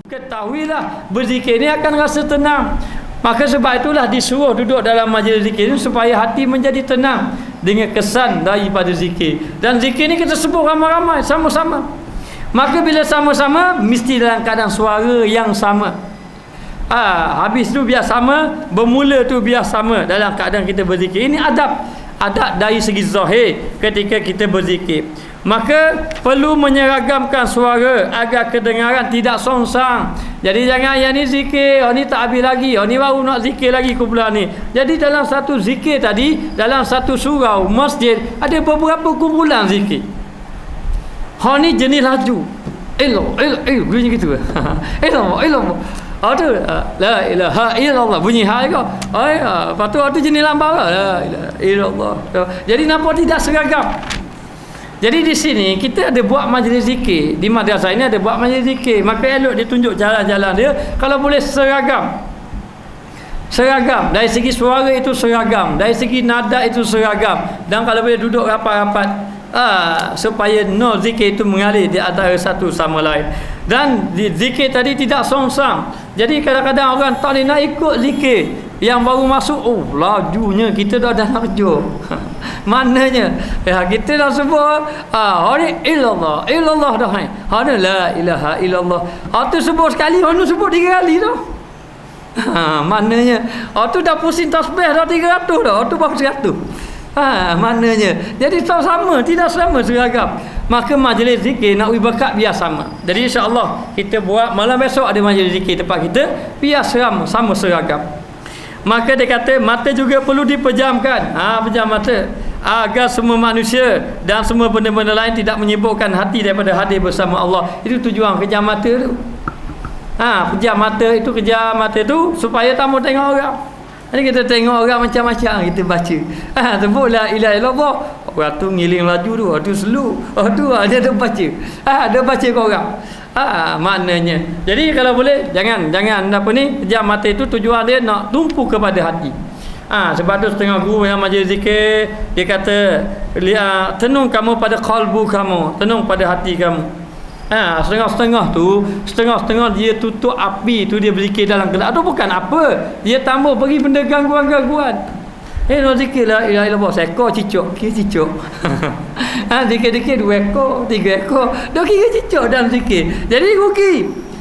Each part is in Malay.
Ketahuilah berzikir ni akan rasa tenang. Maka sebab itulah disuruh duduk dalam majlis zikir supaya hati menjadi tenang dengan kesan daripada zikir. Dan zikir ni kita sebut ramai-ramai sama-sama. Maka bila sama-sama mesti dalam keadaan suara yang sama. Habis tu biar sama, bermula tu biar sama dalam keadaan kita berzikir. Ini adab dari segi zahir ketika kita berzikir. Maka perlu menyeragamkan suara agar kedengaran tidak songsang. Jadi jangan yang ni zikir, ni tak habis lagi, ni baru nak zikir lagi kumpulan ni. Jadi dalam satu zikir tadi, dalam satu surau masjid ada beberapa kumpulan zikir. Ni jenis laju. Bunyi gitu. Tu la ilaha illallah, bunyi hai kau. Lepas tu jenis lambang lah, la ilaha illallah. Jadi nampak tidak seragam. Jadi di sini kita ada buat majlis zikir. Di madrasah ini ada buat majlis zikir. Maka elok ditunjuk jalan-jalan dia. Kalau boleh seragam. Seragam. Dari segi suara itu seragam. Dari segi nada itu seragam. Dan kalau boleh duduk rapat-rapat. Supaya zikir itu mengalir di antara satu sama lain. Dan zikir tadi tidak songsang. Jadi kadang-kadang orang tak boleh nak ikut zikir. Yang baru masuk, lajunya kita dah nak kerja. Maknanya kita dah sebut illallah dah. La ilaha illallah. Tu sebut sekali, sebut 3 kali dah. Maknanya tu dah pusing tasbih dah 300 dah. Tu baru 100. Maknanya jadi tak sama, tidak sama seragam. Maka majlis zikir nak berkat biar sama. Jadi insya-Allah kita buat malam besok ada majlis zikir tempat kita biar sama seragam. Maka dia kata mata juga perlu dipejamkan. Pejam mata agar semua manusia dan semua benda-benda lain tidak menyibukkan hati daripada hadir bersama Allah. Itu tujuan kejam mata tu. Pejam mata itu, kejam mata tu supaya tak mau tengok orang. Jadi kita tengok orang macam-macam, kita baca. Sebut la ilaha illallah. Orang tu ngiling laju tu, tu slow. Tu dia ada baca. Dia baca ke orang. Maknanya. Jadi kalau boleh jangan apa ni, pejam mata itu tujuan dia nak tumpu kepada hati. Sebab tu setengah guru yang majlis zikir dia kata tenung kamu pada qalbu kamu, tenung pada hati kamu. Setengah-setengah dia tutup api tu, dia berzikir dalam gelap tu bukan apa, dia tambah bagi benda gangguan-gangguan. Nak zikir la ilaha illallah, seekor cicak, kira cicak. Zikir-zikir 2 ekor, 3 ekor, dah kira cicak dalam zikir. Jadi rugi.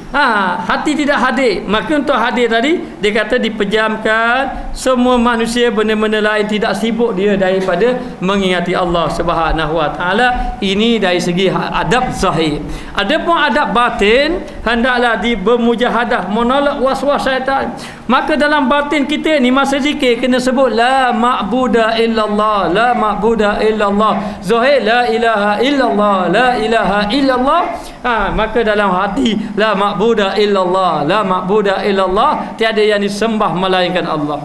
Hati tidak hadir. Maka untuk hadir tadi dia kata dipejamkan semua manusia, benda-benda lain tidak sibuk dia daripada mengingati Allah Subhanahu Wa Taala. Ini dari segi adab zahir. Adapun adab batin hendaklah bermujahadah, menolak was-was syaitan. Maka dalam batin kita ni masa zikir kena sebut la ma'buda illallah, la ma'buda illallah. Zahir la ilaha illallah, la ilaha illallah. Maka dalam hati la ma'buda illallah, la ma'buda illallah, tiada yang disembah melainkan Allah.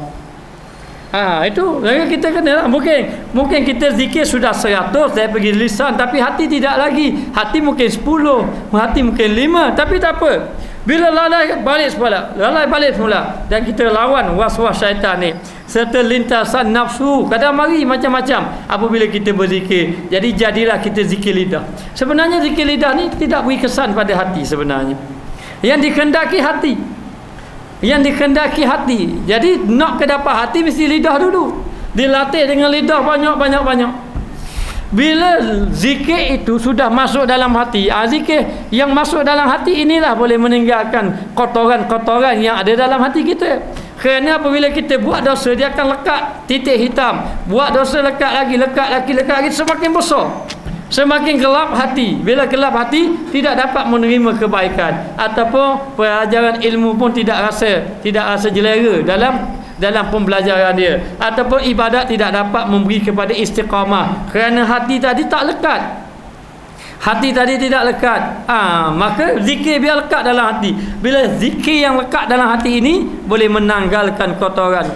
Itu kita kena lah. Mungkin kita zikir sudah 100 dari pergi lisan, tapi hati tidak lagi. Hati mungkin 10, hati mungkin 5, tapi tak apa. Bila lalai balik semula dan kita lawan was-was syaitan ni serta lintasan nafsu kadang mari macam-macam apabila kita berzikir. Jadi jadilah kita zikir lidah. Sebenarnya zikir lidah ni tidak beri kesan pada hati sebenarnya. Yang dikehendaki hati. Jadi nak ke dapat hati mesti lidah dulu. Dilatih dengan lidah banyak. Bila zikir itu sudah masuk dalam hati, zikir yang masuk dalam hati inilah boleh meninggalkan kotoran-kotoran yang ada dalam hati kita. Kerana apabila kita buat dosa, dia akan lekat titik hitam. Buat dosa lekat lagi, semakin besar. Semakin gelap hati. Bila gelap hati, tidak dapat menerima kebaikan. Ataupun pelajaran ilmu pun tidak rasa jelera dalam pembelajaran dia, ataupun ibadat tidak dapat memberi kepada istiqamah kerana hati tadi tak lekat. Maka zikir biar lekat dalam hati. Bila zikir yang lekat dalam hati ini boleh menanggalkan kotoran.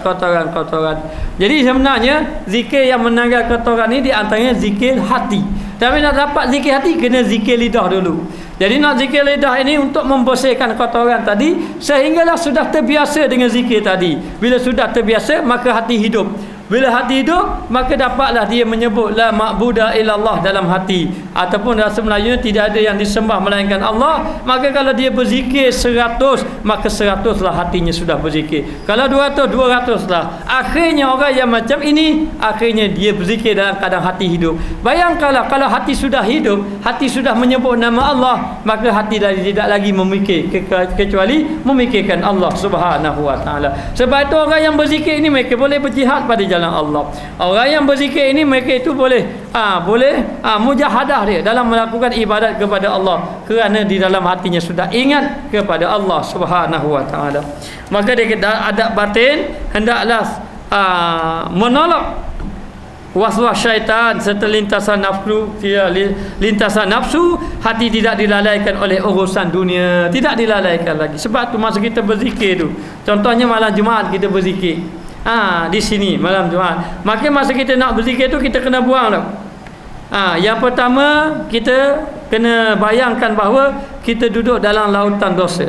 Jadi sebenarnya zikir yang menanggal kotoran ini di antaranya zikir hati. Tapi nak dapat zikir hati kena zikir lidah dulu. Jadi nak zikir lidah ini untuk membersihkan kotoran tadi sehinggalah sudah terbiasa dengan zikir tadi. Bila sudah terbiasa maka hati hidup. Bila hati hidup, maka dapatlah dia menyebut la ma'buda illallah dalam hati, ataupun bahasa Melayunya tidak ada yang disembah melainkan Allah. Maka kalau dia berzikir 100, maka 100 lah hatinya sudah berzikir. Kalau 200, 200 lah. Akhirnya orang yang macam ini, akhirnya dia berzikir dalam keadaan hati hidup. Bayangkanlah kalau hati sudah hidup, hati sudah menyebut nama Allah, maka hati tidak lagi memikir kecuali memikirkan Allah Subhanahu wa taala. Sebab itu orang yang berzikir ini mereka boleh berjihad pada jalan Allah. Orang yang berzikir ini mereka itu boleh mujahadah dia dalam melakukan ibadat kepada Allah, kerana di dalam hatinya sudah ingat kepada Allah Subhanahu wa taala. Maka dia adab batin hendaklah menolak was-was syaitan serta lintasan nafsu. Lintasan nafsu, hati tidak dilalaikan oleh urusan dunia, tidak dilalaikan lagi. Sebab tu masa kita berzikir tu, contohnya malam Jumaat kita berzikir di sini malam Jumaat, maka masa kita nak berzikir tu kita kena buang tau. Yang pertama, kita kena bayangkan bahawa kita duduk dalam lautan dosa.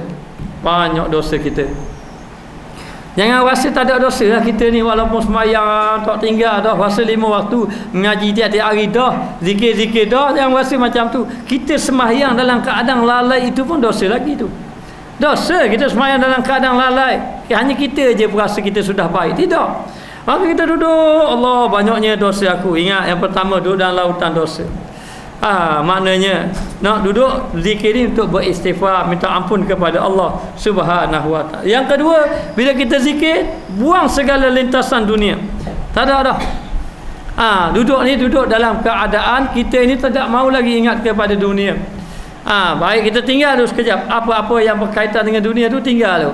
Banyak dosa kita. Jangan rasa tak ada dosa lah kita ni, walaupun semayang tak tinggal dah, rasa 5 waktu, mengaji tiap-tiap hari dah, zikir-zikir dah, jangan rasa macam tu. Kita semayang dalam keadaan lalai, itu pun dosa lagi tu. Dosa kita semayang dalam keadaan lalai. Hanya kita je berasa kita sudah baik. Tidak. Maka kita duduk, Allah banyaknya dosa aku. Ingat yang pertama, duduk dalam lautan dosa. Maknanya nak duduk zikir ni untuk beristighfar, minta ampun kepada Allah Subhanahu wa taala. Yang kedua, bila kita zikir, buang segala lintasan dunia. Tak ada dah. Duduk ni duduk dalam keadaan kita ini tidak mau lagi ingat kepada dunia. Baik kita tinggal tu sekejap, apa-apa yang berkaitan dengan dunia tu tinggal tu.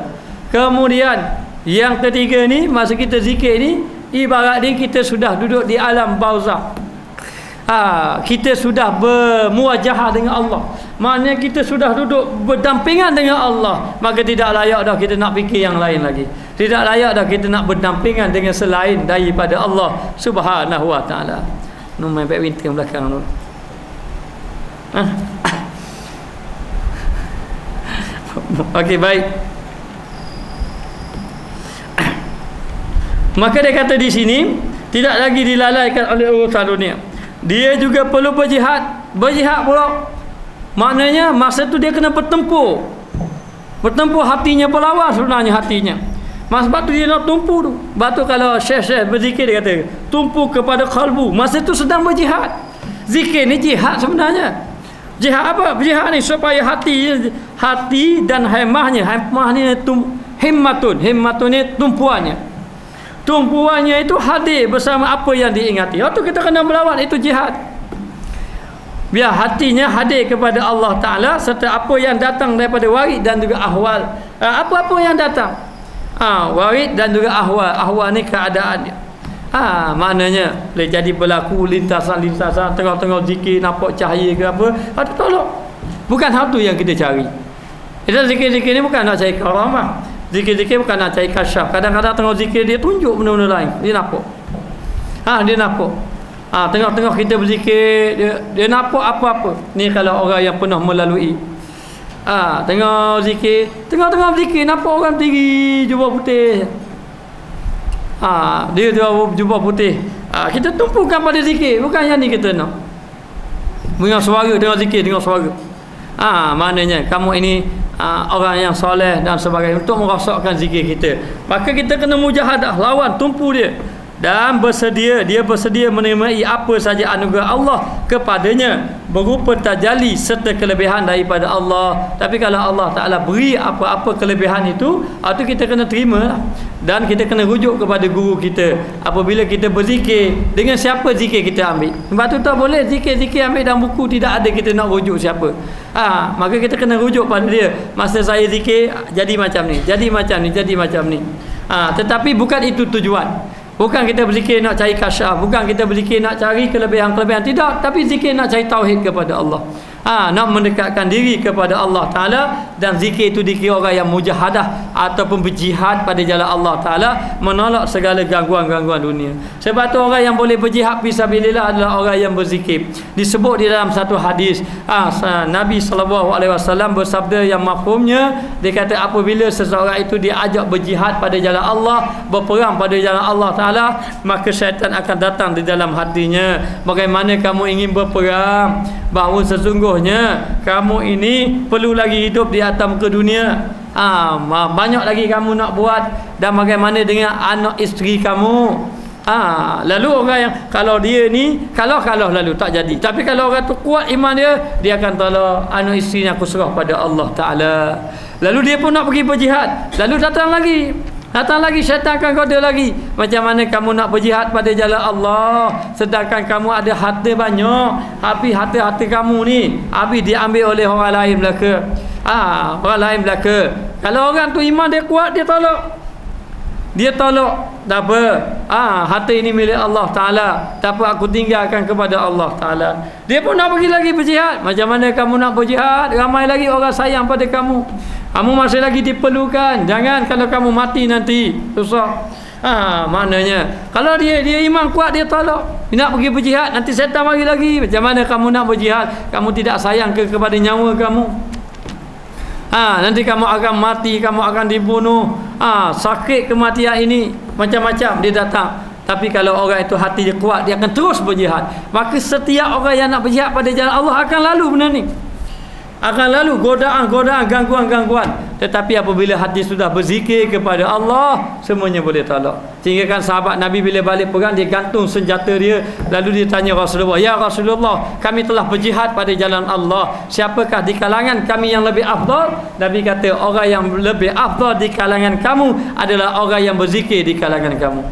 Kemudian yang ketiga ni, masa kita zikir ni, ibarat ni kita sudah duduk di alam barzakh. Kita sudah bermuajahah dengan Allah. Maknanya kita sudah duduk berdampingan dengan Allah. Maka tidak layak dah kita nak fikir yang lain lagi. Tidak layak dah kita nak berdampingan dengan selain daripada Allah Subhanahu wa taala. Nu main badminton belakang tu. Okey, baik. Maka dia kata di sini tidak lagi dilalaikan oleh urusan dunia. Dia juga perlu berjihad. Berjihad pula, maknanya masa tu dia kena bertempur. Bertempur hatinya, berlawan sebenarnya hatinya. Sebab tu dia nak tumpu tu. Sebab tu kalau syekh-syekh berzikir, dia kata tumpu kepada kalbu. Masa tu sedang berjihad. Zikir ni jihad sebenarnya. Jihad apa? Jihad ni supaya hati dan hemahnya himmatun ni tumpuannya. Tumpuannya itu hadir bersama apa yang diingati. Waktu kita kena melawan, itu jihad. Biar hatinya hadir kepada Allah Ta'ala serta apa yang datang daripada warid dan juga ahwal. Apa-apa yang datang, warid dan juga ahwal. Ahwal ni keadaan dia. Maknanya boleh jadi berlaku lintasan-lintasan, tengah-tengah zikir nampak cahaya ke apa, itu tolong. Bukan hal tu yang kita cari. Kita zikir-zikir ni bukan nak cari karamah. Zikir-zikir bukan nak cari kasyaf. Kadang-kadang tengah zikir dia tunjuk benda-benda lain. Dia nampak. Dia nampak. Tengah-tengah kita berzikir, dia nampak apa-apa. Ni kalau orang yang pernah melalui. Tengah zikir, tengah-tengah berzikir nampak orang berdiri jubah putih. Dia jubah putih. Kita tumpukan pada zikir, bukan yang ni kita nak. Dengar suara, dengar zikir, dengar suara. Maknanya kamu ini orang yang soleh dan sebagainya, untuk merosakkan zikir kita. Maka kita kena mujahadah, lawan, tumpu dia, dan dia bersedia menerima apa saja anugerah Allah kepadanya berupa tajalli serta kelebihan daripada Allah. Tapi kalau Allah Ta'ala beri apa-apa kelebihan itu kita kena terima, dan kita kena rujuk kepada guru kita. Apabila kita berzikir, dengan siapa zikir kita ambil. Sebab tu tak boleh zikir-zikir ambil dalam buku, tidak ada kita nak rujuk siapa. Maka kita kena rujuk pada dia. Masa saya zikir jadi macam ni, jadi macam ni, jadi macam ni. Tetapi bukan itu tujuan. Bukan kita berzikir nak cari kasyaf, bukan kita berzikir nak cari kelebihan-kelebihan, tidak. Tapi zikir nak cari tauhid kepada Allah. nak mendekatkan diri kepada Allah Ta'ala. Dan zikir itu dikira orang yang mujahadah ataupun berjihad pada jalan Allah Ta'ala, menolak segala gangguan-gangguan dunia. Sebab tu orang yang boleh berjihad fisabilillah adalah orang yang berzikir. Disebut di dalam satu hadis, Nabi SAW bersabda yang mafhumnya, dia kata apabila seseorang itu diajak berjihad pada jalan Allah, berperang pada jalan Allah Ta'ala, maka syaitan akan datang di dalam hatinya. Bagaimana kamu ingin berperang, bahawa sesungguhnya kamu ini perlu lagi hidup di atas muka dunia, banyak lagi kamu nak buat, dan bagaimana dengan anak isteri kamu. Lalu orang yang kalau dia ni kalau lalu tak jadi, tapi kalau orang tu kuat iman dia akan tolak anak isterinya, aku serah pada Allah Ta'ala. Lalu dia pun nak pergi berjihad, lalu datang lagi syaitan akan goda lagi. Macam mana kamu nak berjihad pada jalan Allah sedangkan kamu ada harta banyak, tapi harta kamu ni habis diambil oleh orang lain belaka. Orang lain belaka. Kalau orang tu iman dia kuat, dia tolak. Tak apa, harta ini milik Allah Ta'ala, tak apa, aku tinggalkan kepada Allah Ta'ala. Dia pun nak pergi lagi berjihad. Macam mana kamu nak berjihad, ramai lagi orang sayang pada kamu, kamu masih lagi diperlukan. Jangan kalau kamu mati nanti susah. Maknanya kalau dia iman kuat, dia tolak, dia nak pergi berjihad, nanti setan mari lagi. Macam mana kamu nak berjihad, kamu tidak sayang kepada nyawa kamu. Nanti kamu akan mati, kamu akan dibunuh. Sakit kematian ini macam-macam dia datang. Tapi kalau orang itu hati dia kuat, dia akan terus berjihad. Maka setiap orang yang nak berjihad pada jalan Allah akan lalu benda ni, akan lalu godaan-godaan, gangguan-gangguan. Tetapi apabila hati sudah berzikir kepada Allah, semuanya boleh tolak. Sehingga kan sahabat Nabi bila balik perang, dia gantung senjata dia, lalu dia tanya Rasulullah, ya Rasulullah, kami telah berjihad pada jalan Allah, siapakah di kalangan kami yang lebih afdal? Nabi kata, orang yang lebih afdal di kalangan kamu adalah orang yang berzikir di kalangan kamu.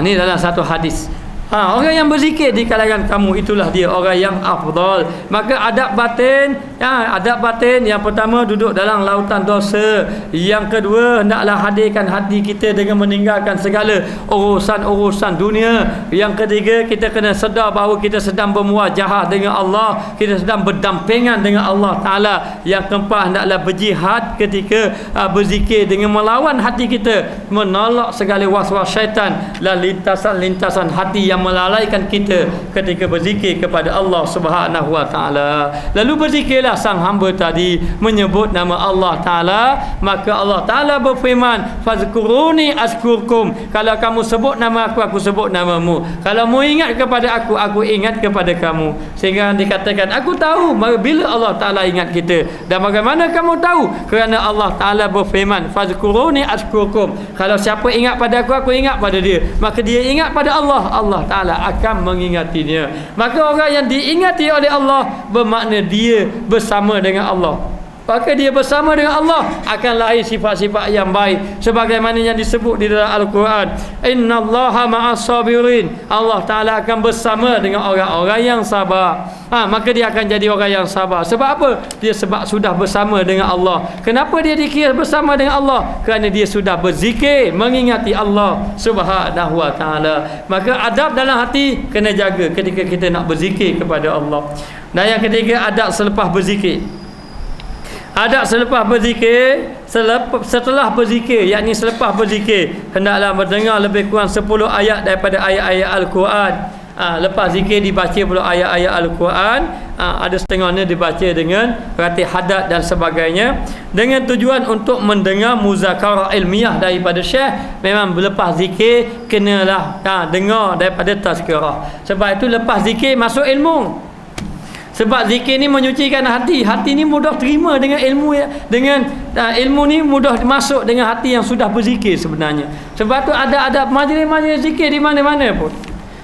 Ini dalam satu hadis. Orang yang berzikir di kalangan kamu, itulah dia orang yang afdal. Maka adab batin, adab batin yang pertama, duduk dalam lautan dosa. Yang kedua, hendaklah hadirkan hati kita dengan meninggalkan segala urusan-urusan dunia. Yang ketiga, kita kena sedar bahawa kita sedang bermuajahah dengan Allah, kita sedang berdampingan dengan Allah Ta'ala. Yang keempat, hendaklah berjihad ketika berzikir dengan melawan hati kita, menolak segala was-was syaitan dan lintasan-lintasan hati yang melalaikan kita ketika berzikir kepada Allah Subhanahu wa Ta'ala. Lalu berzikirlah sang hamba tadi menyebut nama Allah Ta'ala, maka Allah Ta'ala berfirman, fazkuruni azkurkum, kalau kamu sebut nama aku sebut namamu, kalau mu ingat kepada aku ingat kepada kamu. Sehingga dikatakan, aku tahu bila Allah Ta'ala ingat kita. Dan bagaimana kamu tahu? Kerana Allah Ta'ala berfirman, fazkuruni azkurkum, kalau siapa ingat pada aku ingat pada dia, maka dia ingat pada Allah Ta'ala akan mengingatinya. Maka orang yang diingati oleh Allah bermakna dia bersama dengan Allah. Maka dia bersama dengan Allah akan lahir sifat-sifat yang baik, sebagaimana yang disebut di dalam Al-Quran, innallaha ma'as sabirin, Allah Ta'ala akan bersama dengan orang-orang yang sabar. Maka dia akan jadi orang yang sabar. Sebab apa? Dia sebab sudah bersama dengan Allah. Kenapa dia dikira bersama dengan Allah? Kerana dia sudah berzikir, mengingati Allah Subhanahu wa Ta'ala. Maka adab dalam hati kena jaga ketika kita nak berzikir kepada Allah. Dan yang ketiga, adab selepas berzikir. Adab selepas berzikir, setelah berzikir, yakni selepas berzikir, hendaklah mendengar lebih kurang 10 ayat daripada ayat-ayat Al-Quran. Lepas zikir dibaca pula ayat-ayat Al-Quran. Ada setengahnya dibaca dengan ratib hadat dan sebagainya, dengan tujuan untuk mendengar muzakarah ilmiah daripada syekh. Memang lepas zikir kenalah dengar daripada tazkirah. Sebab itu lepas zikir masuk ilmu. Sebab zikir ni menyucikan hati. Hati ni mudah terima dengan ilmu, dengan ilmu ni mudah masuk dengan hati yang sudah berzikir sebenarnya. Sebab tu ada majlis-majlis zikir di mana-mana pun.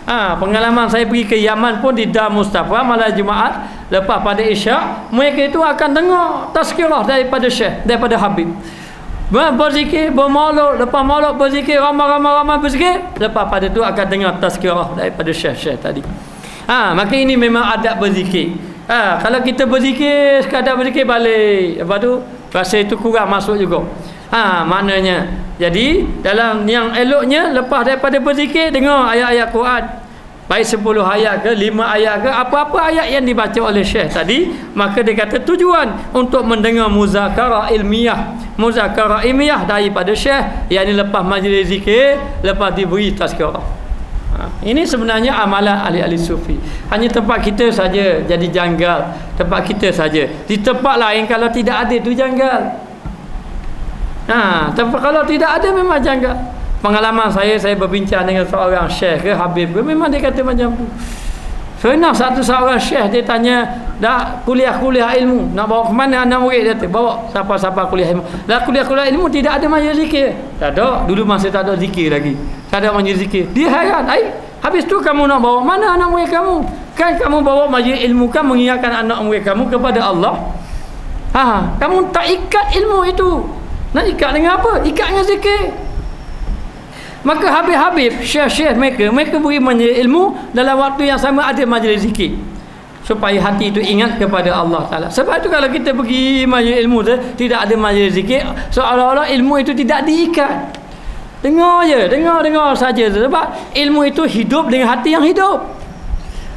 Pengalaman saya pergi ke Yaman pun, di Dar Mustafa malam Jumaat lepas pada Isyak, mereka itu akan dengar tazkirah daripada syekh, daripada Habib. Berzikir, bermaulud, lepas maulud berzikir, ramai-ramai berzikir, lepas pada tu akan dengar tazkirah daripada syekh-syekh tadi. Maka ini memang adab berzikir. Kalau kita berzikir, sekadar berzikir balik, lepas tu rasa itu kurang masuk juga. Maknanya, jadi dalam yang eloknya lepas daripada berzikir, dengar ayat-ayat Quran. baik 10 ayat ke 5 ayat ke, apa-apa ayat yang dibaca oleh syekh tadi, maka dia kata tujuan untuk mendengar muzakarah ilmiah daripada syekh, yakni lepas majlis zikir, lepas diberi tazkirah. Ini sebenarnya amalan ahli-ahli sufi. Hanya tempat kita saja jadi janggal, tempat kita saja. Di tempat lain kalau tidak ada tu janggal. Tempat kalau tidak ada memang janggal. Pengalaman saya berbincang dengan seorang syekh ke habib ke, memang dia kata macam tu. Pernah seorang syekh dia tanya, dah kuliah ilmu, nak bawa ke mana anak murid dia? Bawa siapa-siapa kuliah ilmu. Dah kuliah ilmu tidak ada majlis zikir. Tak ada, dulu masih tak ada zikir lagi. Tak ada majlis zikir. Dia heran, habis tu kamu nak bawa mana anak murid kamu? Kan kamu bawa majlis ilmu kan mengingatkan anak murid kamu kepada Allah. Kamu tak ikat ilmu itu. Nak ikat dengan apa? Ikat dengan zikir. Maka habib-habib syekh-syekh mereka beri majlis ilmu dalam waktu yang sama ada majlis zikir, supaya hati itu ingat kepada Allah Ta'ala. Sebab itu kalau kita pergi majlis ilmu tu tidak ada majlis zikir, seolah-olah ilmu itu tidak diikat. Dengar saja. Sebab ilmu itu hidup dengan hati yang hidup.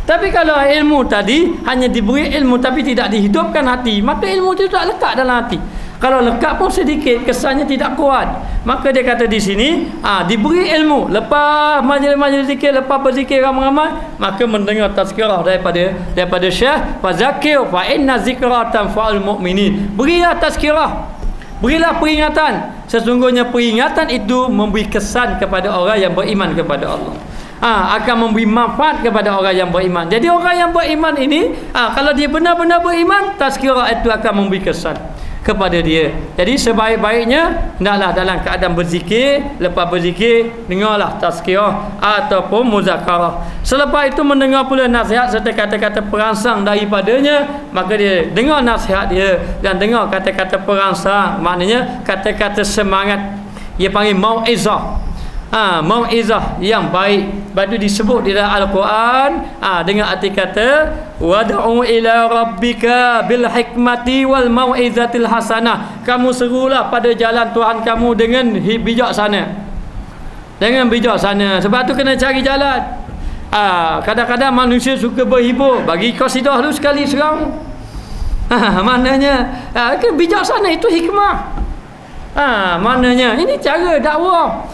Tapi kalau ilmu tadi hanya diberi ilmu tapi tidak dihidupkan hati, maka ilmu itu tak lekat dalam hati. Kalau lekat pun sedikit, kesannya tidak kuat. Maka dia kata di sini, diberi ilmu, lepas majlis zikir, lepas berzikir ramai-ramai, maka mendengar tazkirah daripada syekh, fazakir fa inna zikra tanfa'ul mu'minin. Berilah tazkirah, berilah peringatan. Sesungguhnya peringatan itu memberi kesan kepada orang yang beriman kepada Allah. Akan memberi manfaat kepada orang yang beriman. Jadi orang yang beriman ini, kalau dia benar-benar beriman, tazkirah itu akan memberi kesan kepada dia. Jadi sebaik-baiknya hendaklah dalam keadaan berzikir, lepas berzikir dengarlah tazkirah ataupun muzakarah. Selepas itu mendengar pula nasihat serta kata-kata perangsang daripadanya, maka dia dengar nasihat dia dan dengar kata-kata perangsang, maknanya kata-kata semangat. Dia panggil mau'izah. Mau'izah yang baik. Batu disebut di dalam Al-Quran dengan arti kata wad'u ila rabbika bil hikmati wal mau'izatil hasanah. Kamu serulah pada jalan Tuhan kamu dengan bijaksana. Dengan bijaksana. Sebab tu kena cari jalan. Kadang-kadang manusia suka berhibur, bagi qasidah dulu sekali serang. Maknanya bijaksana itu hikmah. Maknanya ini cara dakwah.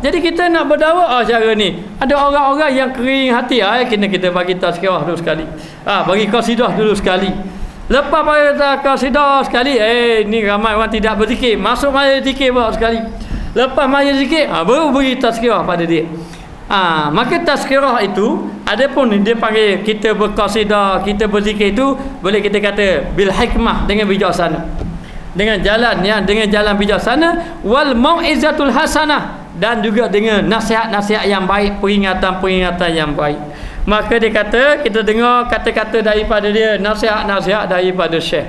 Jadi kita nak berdakwah cara ni. Ada orang-orang yang kering hati, kena kita bagi tazkirah dulu sekali. Bagi qasidah dulu sekali. Lepas bagi qasidah sekali, ni ramai orang tidak berzikir, masuk majlis zikir pula sekali. Lepas majlis zikir, baru beri tazkirah pada dia. Maka tazkirah itu, adapun dia panggil kita berqasidah, kita berzikir itu boleh kita kata bil hikmah, dengan bijaksana. Dengan jalan bijaksana, wal mau'izatul hasanah, dan juga dengan nasihat-nasihat yang baik, peringatan-peringatan yang baik. Maka dia kata kita dengar kata-kata daripada dia, nasihat-nasihat daripada syekh,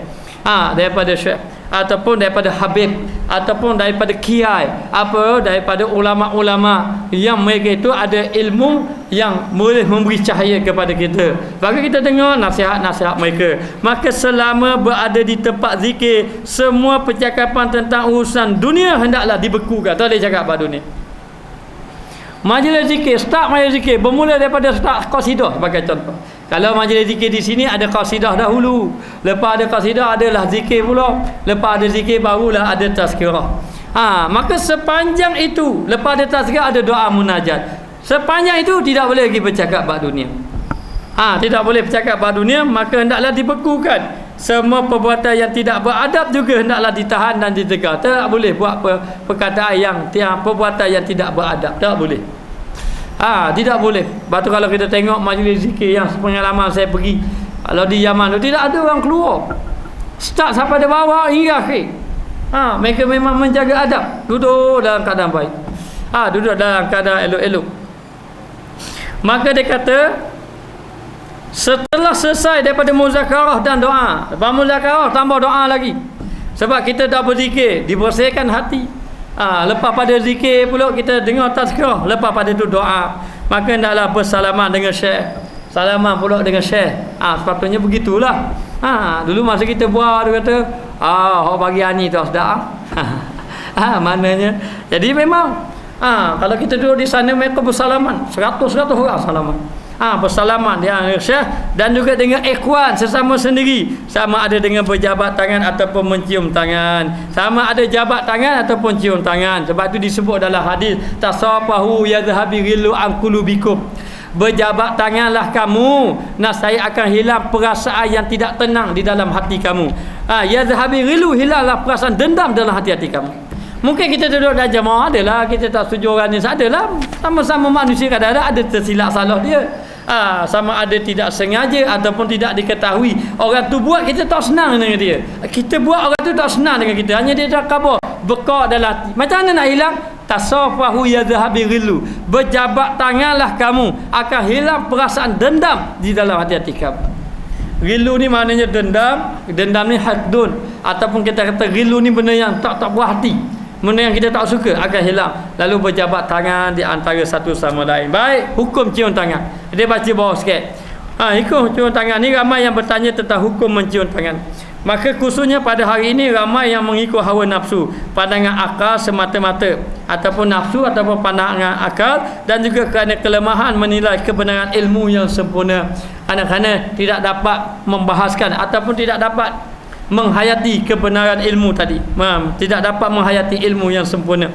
daripada syekh ataupun daripada habib ataupun daripada kiai, daripada ulama-ulama yang mereka itu ada ilmu yang boleh memberi cahaya kepada kita. Maka kita dengar nasihat-nasihat mereka. Maka selama berada di tempat zikir, semua percakapan tentang urusan dunia hendaklah dibekukan. Tak boleh cakap pada dunia. Majlis zikir, start majlis zikir bermula daripada start qasidah sebagai contoh. Kalau majlis zikir di sini ada qasidah dahulu, lepas ada qasidah adalah zikir pula, lepas ada zikir barulah ada tazkirah. Maka sepanjang itu, lepas ada tazkirah ada doa munajat. Sepanjang itu tidak boleh lagi bercakap bab dunia. Tidak boleh bercakap bab dunia, maka hendaklah dibekukan. Semua perbuatan yang tidak beradab juga hendaklah ditahan dan ditegar. Tak boleh buat perkataan yang perbuatan yang tidak beradab. Tak boleh. Tidak boleh. Lepas tu kalau kita tengok majlis zikir yang pengalaman saya pergi, kalau di Yaman tu tidak ada orang keluar. Start sampai di bawah hingga akhir. Mereka memang menjaga adab. Duduk dalam keadaan baik. Duduk dalam keadaan elok-elok. Maka dia kata setelah selesai daripada muzakarah dan doa, lepas muzakarah tambah doa lagi. Sebab kita dah berzikir, dibersihkan hati. Lepas pada zikir pula kita dengar tazkirah, lepas pada itu doa. Maka hendaklah bersalaman dengan syekh, salaman pula dengan syekh. Sepatutnya begitulah. Dulu masa kita buat, dia kata hok bagi ani tu sedap. Maknanya jadi memang Kalau kita duduk di sana mereka bersalaman, 100 orang salaman. Bersalaman dia Syekh, dan juga dengan ikhwan sesama sendiri, sama ada dengan berjabat tangan ataupun mencium tangan, sama ada jabat tangan ataupun cium tangan. Sebab itu disebut dalam hadis, tasafahu yadhhabi ghillu an qulubikum, berjabat tanganlah kamu, saya akan hilang perasaan yang tidak tenang di dalam hati kamu. Yadhhabi ghillu, hilanglah perasaan dendam dalam hati-hati kamu. Mungkin kita duduk dalam jemaah, adalah kita tak setuju orang ni, adalah sama-sama manusia, kadang-kadang ada tersilap salah dia. Sama ada tidak sengaja ataupun tidak diketahui. Orang tu buat, kita tak senang dengan dia. Kita buat, orang tu tak senang dengan kita. Hanya dia tak khabar, bekak dalam hati. Macam mana nak hilang? Tasafahu yadhhabi ghillu, berjabat tanganlah kamu, akan hilang perasaan dendam di dalam hati-hati kamu. Ghillu ni maknanya dendam. Dendam ni haddun, ataupun kita kata ghillu ni benda yang tak puas hati, benda yang kita tak suka, akan hilang. Lalu berjabat tangan di antara satu sama lain. Baik, hukum cium tangan. Dia baca bawah sikit. Hukum cium tangan ni, ramai yang bertanya tentang hukum mencium tangan. Maka khususnya pada hari ini ramai yang mengikut hawa nafsu, pandangan akal semata-mata, ataupun nafsu ataupun pandangan akal, dan juga kerana kelemahan menilai kebenaran ilmu yang sempurna. Anak-anak tidak dapat membahaskan ataupun tidak dapat menghayati kebenaran ilmu tadi, tidak dapat menghayati ilmu yang sempurna.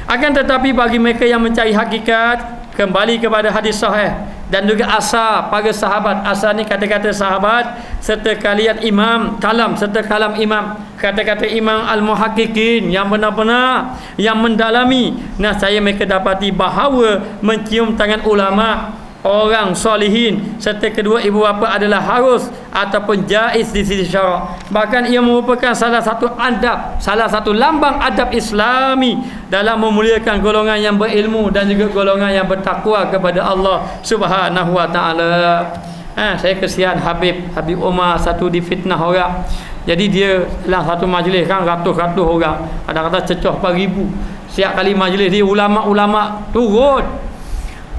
Akan tetapi bagi mereka yang mencari hakikat, kembali kepada hadis sahih dan juga asal para sahabat. Asal ni kata-kata sahabat serta kalian imam kalam, serta kalam imam, kata-kata imam al-muhaqqiqin yang benar-benar yang mendalami. Saya mereka dapati bahawa mencium tangan ulama, orang solihin serta kedua ibu bapa adalah harus ataupun jaiz di sisi syarak. Bahkan ia merupakan salah satu adab, salah satu lambang adab Islami dalam memuliakan golongan yang berilmu dan juga golongan yang bertakwa kepada Allah Subhanahu wa taala. Saya kesian Habib Umar satu difitnah orang. Jadi dia dalam satu majlis kan ratus-ratus orang, kadang-kadang cecah 4,000. Setiap kali majlis dia ulama-ulama turun.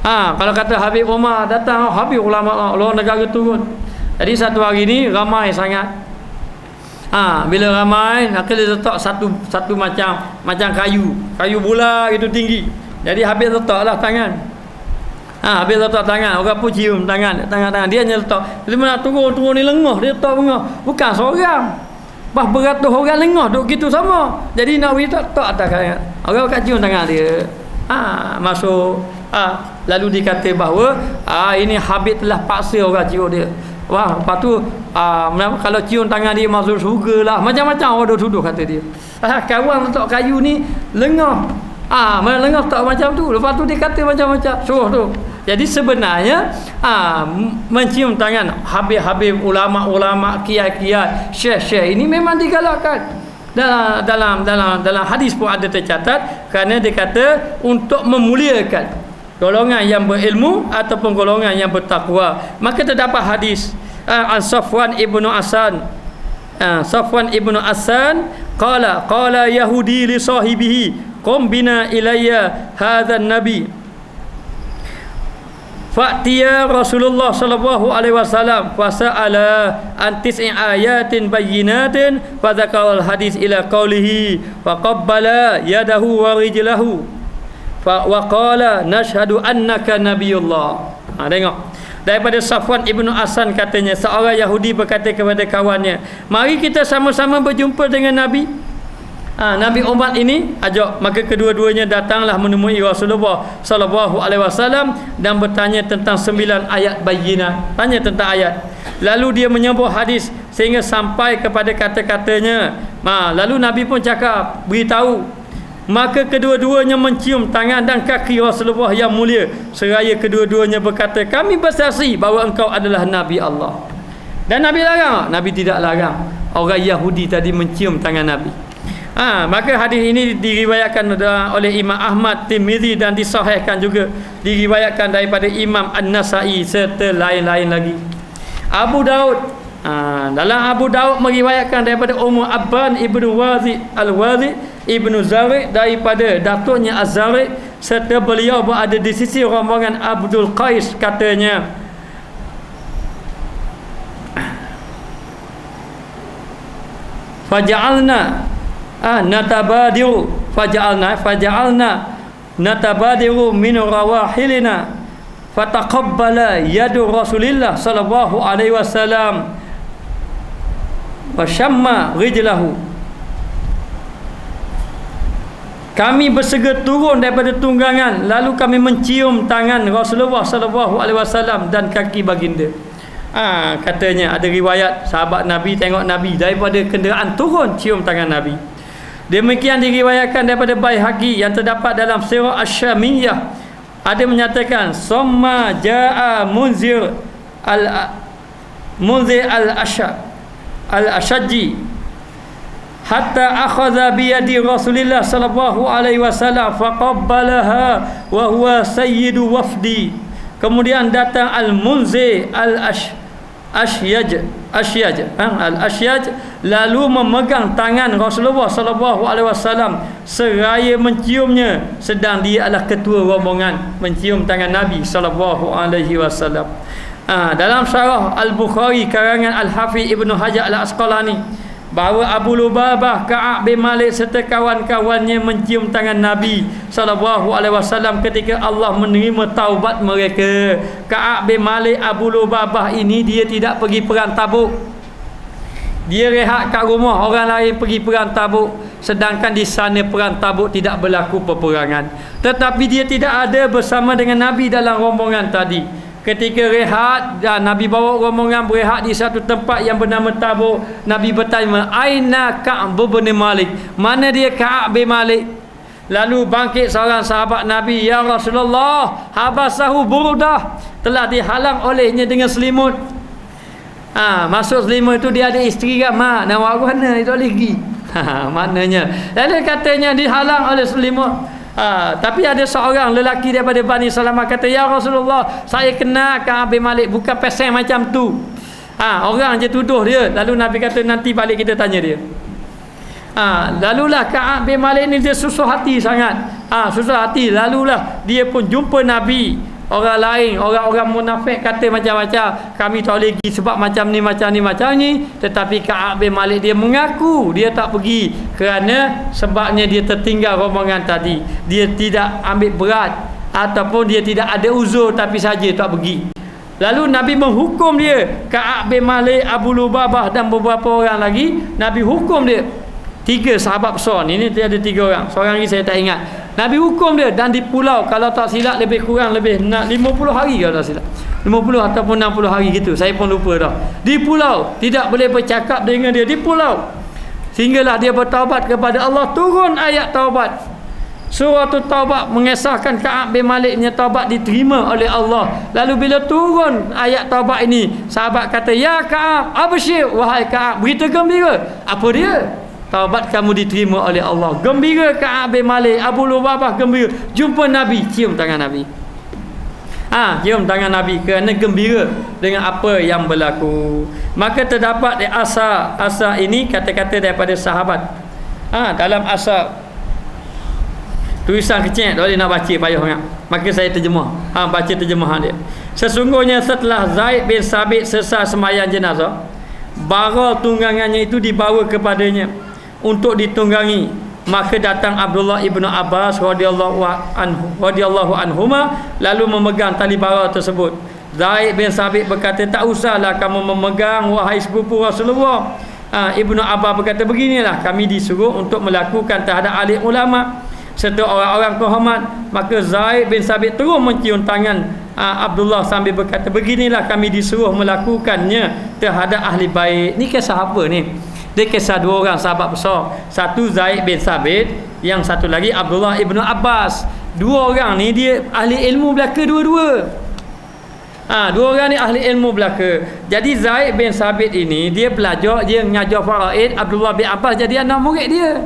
Kalau kata Habib Umar datang, Habib ulama luar negara turun. Jadi satu hari ni ramai sangat. Bila ramai, nak kena letak satu macam kayu bola itu tinggi. Jadi Habib letaklah tangan. Habib letak tangan, orang pun cium tangan. Dia hanya letak. Bila nak turun ni lengah, dia letak lengah. Bukan seorang, beratus orang lengah duk gitu sama. Jadi nak letak atas tangan. Orang akan cium tangan dia. Masuk. Lalu dikata bahawa ini Habib telah paksa orang cium dia. Lepas tu kalau cium tangan dia masuk surga lah, macam-macam orang tuduh kata dia. Kawan letak kayu ni lengah. Lengah tak macam tu. Lepas tu dia kata macam-macam suruh tu. Jadi sebenarnya mencium tangan Habib-habib, ulama-ulama, kiai-kiai, syekh-syekh ini memang digalakkan. Dalam hadis pun ada tercatat, kerana dia kata untuk memuliakan golongan yang berilmu ataupun golongan yang bertakwa. Maka terdapat hadis Safwan ibnu Asan. Safwan ibnu Asan qala Yahudi li sahibihi qum bina ilayya hadzal nabi fa'tiya Rasulullah sallallahu alaihi wasallam fasa'ala an tis'i ayatin bayyinatin fa dzakara al hadis ila qawlihi wa qabbala yadahu wa rijlahu wa qala nashhadu annaka nabiyullah. Tengok, daripada Safwan ibnu Asan katanya, seorang Yahudi berkata kepada kawannya, mari kita sama-sama berjumpa dengan Nabi. Nabi umat ini ajak. Maka kedua-duanya datanglah menemui Rasulullah sallallahu alaihi wasallam dan bertanya tentang 9 ayat bayyinah. Tanya tentang ayat. Lalu dia menyebut hadis sehingga sampai kepada kata-katanya. Lalu Nabi pun cakap, beritahu. Maka kedua-duanya mencium tangan dan kaki Rasulullah yang mulia, seraya kedua-duanya berkata, kami bersaksi bahawa engkau adalah Nabi Allah. Dan Nabi larang? Nabi tidak larang orang Yahudi tadi mencium tangan Nabi. Maka hadis ini diriwayatkan oleh Imam Ahmad, Tirmizi dan disahihkan juga, diriwayatkan daripada Imam An-Nasa'i serta lain-lain lagi. Abu Daud, dalam Abu Daud meriwayatkan daripada Ummu Abban ibnu Wazid Al-Wazid ibnu Zarid daripada datuknya Az-Zarid, serta beliau berada di sisi rombongan Abdul Qais, katanya, faja'alna natabadiru faja'alna natabadiru min rawahilina fataqabbala yadu Rasulillah sallallahu alaihi wasallam wa syamma rijlahu. Kami bersegera turun daripada tunggangan, lalu kami mencium tangan Rasulullah sallallahu alaihi wasallam dan kaki baginda. Katanya ada riwayat sahabat Nabi tengok Nabi daripada kenderaan turun cium tangan Nabi. Demikian diriwayatkan daripada Baihaqi yang terdapat dalam Sirah Asy-Syamiyah. Ada menyatakan summa jaa Munzir al-Ashajji hatta akhadha bi yadi Rasulillah sallallahu alaihi wasallam faqabbalaha wa huwa sayyidu wafdi. Kemudian datang al-Munzir al-Ashyaj lalu memegang tangan Rasulullah sallallahu alaihi wasallam seraya menciumnya, sedang dia adalah ketua rombongan mencium tangan Nabi sallallahu alaihi wasallam. Dalam Syarah Al-Bukhari karangan Al-Hafiz Ibnu Hajar Al-Asqalani bahawa Abu Lubabah, Ka'ab bin Malik serta kawan-kawannya mencium tangan Nabi sallallahu alaihi wasallam ketika Allah menerima taubat mereka. Ka'ab bin Malik, Abu Lubabah ini dia tidak pergi perang Tabuk. Dia rehat kat rumah, orang lain pergi perang Tabuk, sedangkan di sana perang Tabuk tidak berlaku peperangan. Tetapi dia tidak ada bersama dengan Nabi dalam rombongan tadi. Ketika rehat dan Nabi bawa rombongan berehat di satu tempat yang bernama Tabuk, Nabi bertanya, "Aina Ka'ab bin Malik?" Mana dia Ka'ab bin Malik? Lalu bangkit seorang sahabat Nabi, "Ya Rasulullah, habasahu Burdah." Telah dihalang olehnya dengan selimut. Masuk selimut itu dia ada isteri kan, mak nak buat mana itu lagi. Maknanya. Lalu katanya dihalang oleh selimut. Tapi ada seorang lelaki daripada Bani Salamah kata, "Ya Rasulullah, saya kenal Ka'ab bin Malik, bukan pesen macam tu." Orang je tuduh dia. Lalu Nabi kata, "Nanti balik kita tanya dia." Lalulah Ka'ab bin Malik ni dia susah hati sangat. Susah hati. Lalulah dia pun jumpa Nabi. Orang lain, orang-orang munafik kata macam-macam, kami tak boleh pergi sebab macam ni. Tetapi Ka'ab bin Malik dia mengaku dia tak pergi kerana sebabnya dia tertinggal rombongan tadi. Dia tidak ambil berat ataupun dia tidak ada uzur, tapi saja tak pergi. Lalu Nabi menghukum dia, Ka'ab bin Malik, Abu Lubabah dan beberapa orang lagi. Nabi hukum dia. 3 sahabat besar ni dia ada 3 orang. Seorang lagi saya tak ingat. Nabi hukum dia dan di pulau, kalau tak silap lebih kurang 50 hari kalau tak silap. 50 ataupun 60 hari gitu. Saya pun lupa dah. Di pulau, tidak boleh bercakap dengan dia di pulau. Sehinggalah dia bertaubat kepada Allah, turun ayat taubat. Surah Taubat mengesahkan Ka'ab bin Maliknya taubat diterima oleh Allah. Lalu bila turun ayat taubat ini, sahabat kata, "Ya Ka'ab, absyir, wahai Ka'ab, berita gembira." Apa dia? Taubat kamu diterima oleh Allah. Gembira Ka'ab bin Malik, Abu Lubabah gembira. Jumpa Nabi, cium tangan Nabi. Cium tangan Nabi kerana gembira dengan apa yang berlaku. Maka terdapat di asar ini kata-kata daripada sahabat. Dalam asar tulisan kecil, tak boleh nak baca, payah sangat. Maka saya terjemah. Baca terjemahan dia. Sesungguhnya setelah Zaid bin Sabit selesai sembahyang jenazah, bara tunggangannya itu dibawa kepadanya untuk ditunggangi. Maka datang Abdullah ibnu Abbas radhiyallahu anhuma lalu memegang tali bara tersebut. Zaid bin Sabit berkata, "Tak usahlah kamu memegang, wahai sepupu Rasulullah." Ibnu Abbas berkata, "Beginilah kami disuruh untuk melakukan terhadap alim ulama serta orang-orang terhormat." Maka Zaid bin Sabit terus mencium tangan Abdullah sambil berkata, "Beginilah kami disuruh melakukannya terhadap ahli bait." Ni kisah apa ni? Dia kisah 2 orang sahabat besar. Satu Zaid bin Sabit, yang satu lagi Abdullah ibnu Abbas. 2 orang ni dia ahli ilmu belaka dua-dua. 2 orang ni ahli ilmu belaka. Jadi Zaid bin Sabit ini dia belajar, dia mengajar faraid. Abdullah bin Abbas jadi anak murid dia.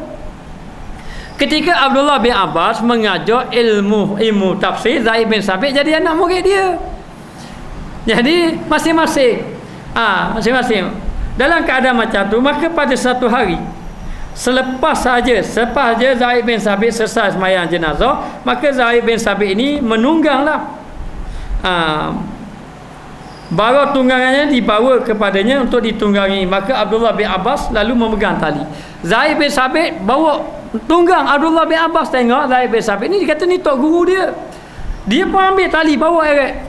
Ketika Abdullah bin Abbas mengajar ilmu tafsir, Zaid bin Sabit jadi anak murid dia. Jadi masing-masing dalam keadaan macam tu. Maka pada satu hari, selepas saja Zaid bin Sabit selesai sembahyang jenazah, maka Zaid bin Sabit ini menungganglah. Bara tunggangannya dibawa kepadanya untuk ditunggangi. Maka Abdullah bin Abbas lalu memegang tali. Zaid bin Sabit bawa tunggang Abdullah bin Abbas tengok Zaid bin Sabit ni, dia kata ni tok guru dia. Dia pun ambil tali bawa eret.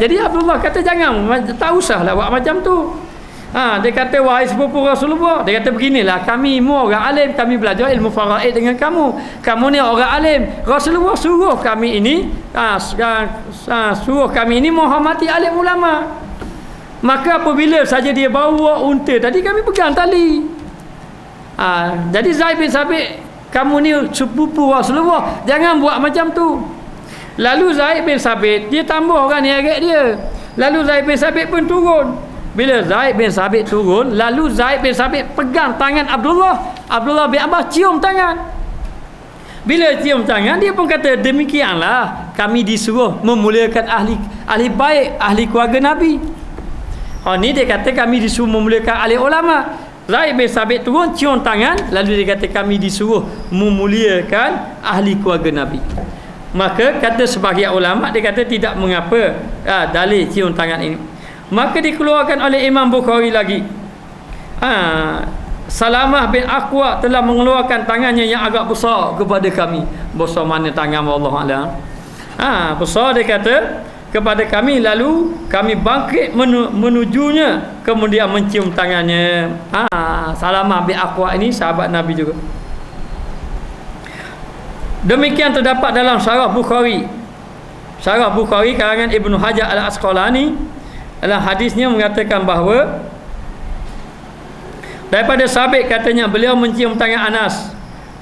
Jadi Abdullah kata jangan, tak usahlah buat macam tu. Dia kata wahai sepupu Rasulullah, dia kata beginilah, kami mu orang alim, kami belajar ilmu faraid dengan kamu. Kamu ni orang alim. Rasulullah suruh kami ini menghormati alim ulama. Maka apabila saja dia bawa unta tadi, kami pegang tali. Jadi Zaid bin Sabit, kamu ni sepupu Rasulullah, jangan buat macam tu. Lalu Zaid bin Sabit, dia tambah orang ni agak dia. Lalu Zaid bin Sabit pun turun. Bila Zaid bin Sabit turun, lalu Zaid bin Sabit pegang tangan Abdullah bin Abbas, cium tangan. Bila cium tangan, dia pun kata, demikianlah kami disuruh memuliakan ahli baik, ahli keluarga Nabi. Ni dia kata kami disuruh memuliakan ahli ulama. Zaid bin Sabit turun, cium tangan, lalu dia kata kami disuruh memuliakan ahli keluarga Nabi. Maka kata sebahagian ulama, dia kata tidak mengapa dalil cium tangan ini. Maka dikeluarkan oleh Imam Bukhari lagi, Salamah bin Aqwa telah mengeluarkan tangannya yang agak besar kepada kami. Besar mana tangan Allah Alam? Besar, dia kata kepada kami, lalu kami bangkit menujunya, kemudian mencium tangannya. Salamah bin Aqwa ini sahabat Nabi juga. Demikian terdapat dalam Syarah Bukhari karangan Ibnu Hajar Al-Asqalani. Dalam hadisnya mengatakan bahawa daripada Sabit katanya beliau mencium tangan Anas.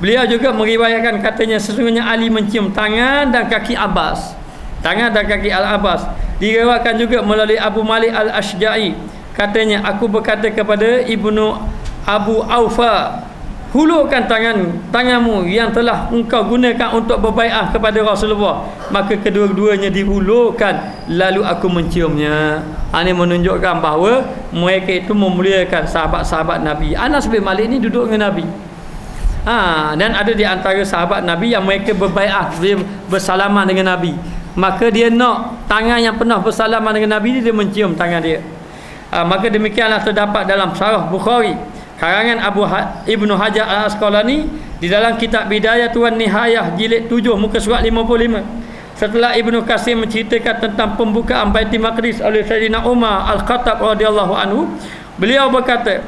Beliau juga meriwayatkan katanya sesungguhnya Ali mencium tangan dan kaki Abbas. Tangan dan kaki Al-Abbas. Diriwayatkan juga melalui Abu Malik Al-Ashja'i. Katanya, aku berkata kepada Ibnu Abu Aufa, hulurkan tanganmu yang telah engkau gunakan untuk berbaiat kepada Rasulullah. Maka kedua-duanya dihulurkan, lalu aku menciumnya. Ini menunjukkan bahawa mereka itu memuliakan sahabat-sahabat Nabi. Anas bin Malik ni duduk dengan Nabi. Dan ada di antara sahabat Nabi yang mereka berbaiat, bersalaman dengan Nabi. Maka dia nak tangan yang pernah bersalaman dengan Nabi, dia mencium tangan dia. Maka demikianlah terdapat dalam Syarah Bukhari karangan Ibnu Hajar Al-Asqalani di dalam kitab Bidayah wan Nihayah jilid 7 muka surat 55. Setelah Ibnu Katsir menceritakan tentang pembukaan Baitul Maqdis oleh Sayyidina Umar Al-Khattab radhiyallahu anhu, beliau berkata,